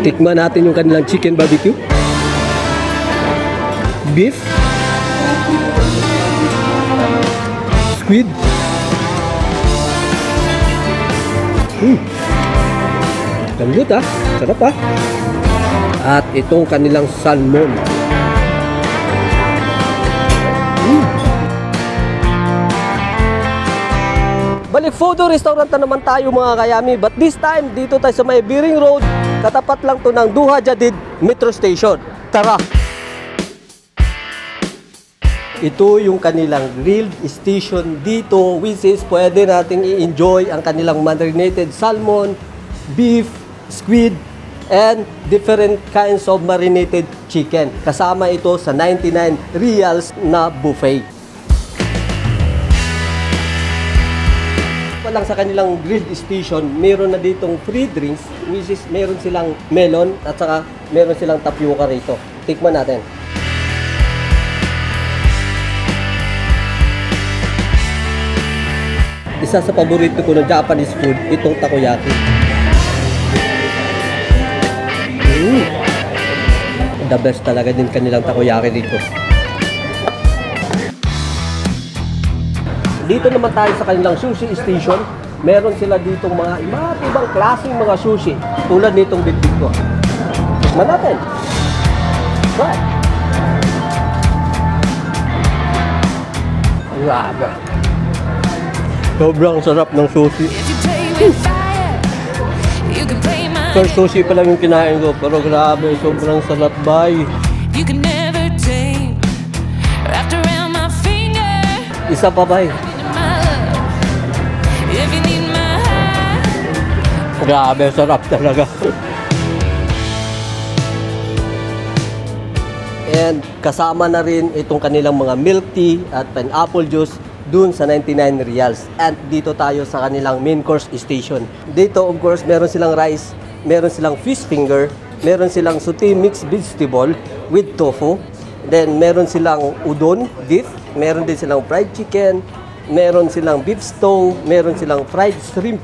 Tikman natin yung kanilang chicken barbecue. Beef. Squid. Lambot ah. Sarap ah. At itong kanilang salmon. Balik Fodo Restaurant na naman tayo mga kayami. But this time, dito tayo sa may Biring Road. Katapat lang to ng Duha Jadid Metro Station. Tara! Ito yung kanilang grilled station dito, which is pwede nating i-enjoy ang kanilang marinated salmon, beef, squid, and different kinds of marinated chicken. Kasama ito sa 99 reals na buffet. Lang sa kanilang grilled station, meron na ditong free drinks, which is meron silang melon at saka meron silang tapioca rito. Tikman natin. Isa sa paborito ko ng Japanese food, itong takoyaki. The best talaga din kanilang takoyaki dito. Dito naman tayo sa kanilang sushi station. Meron sila ditong mga iba't ibang klaseng mga sushi. Tulad nitong bitbit ko. Tikman natin. Try. Grabe. Sobrang sarap ng sushi. First sushi pa lang yung kinain ko. Pero grabe, sobrang sarap, bay. Isa pa, bay. Grabe, sarap talaga. And kasama na rin itong kanilang mga milk tea at pineapple juice dun sa 99 reals. And dito tayo sa kanilang main course station. Dito, of course, meron silang rice, meron silang fish finger, meron silang sauté mixed vegetable with tofu. Then, meron silang udon, beef, meron din silang fried chicken, meron silang beef stew, meron silang fried shrimp,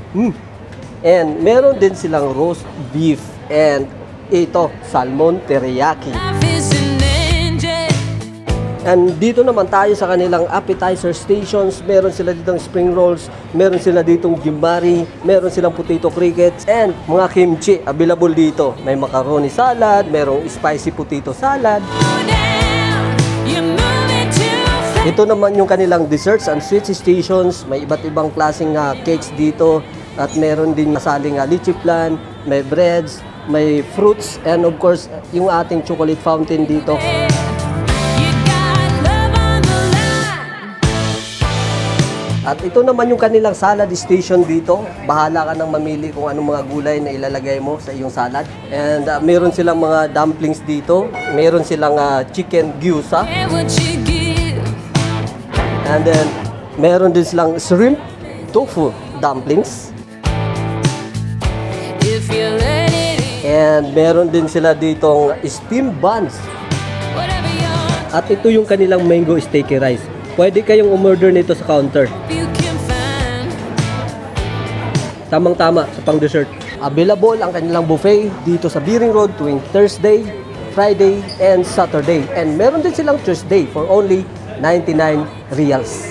and meron din silang roast beef, and ito, salmon teriyaki. And dito naman tayo sa kanilang appetizer stations. Meron sila ditong spring rolls, meron sila ditong gimbari, meron silang potato crickets, and mga kimchi available dito. May macaroni salad, merong spicy potato salad. Ito naman yung kanilang desserts and sweets stations. May iba't ibang klaseng cakes dito. At meron din masaling lychee flan, may breads, may fruits, and of course, yung ating chocolate fountain dito. At ito naman yung kanilang salad station dito. Bahala ka nang mamili kung anong mga gulay na ilalagay mo sa iyong salad. And meron silang mga dumplings dito. Meron silang chicken gyusa. And then, meron din silang shrimp tofu dumplings. And meron din sila ditong steamed buns. At ito yung kanilang mango sticky rice. Pwede kayong umorder nito sa counter. Tamang-tama sa pang-dessert. Available ang kanilang buffet dito sa Biring Road tuwing Thursday, Friday, and Saturday. And meron din silang Tuesday for only 99 reals.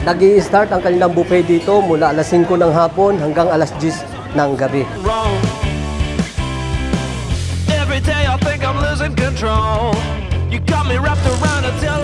Nag-i-start ang kanilang buffet dito mula alas 5 ng hapon hanggang alas 10 ng gabi. Every day I think I'm losing control. You got me wrapped around until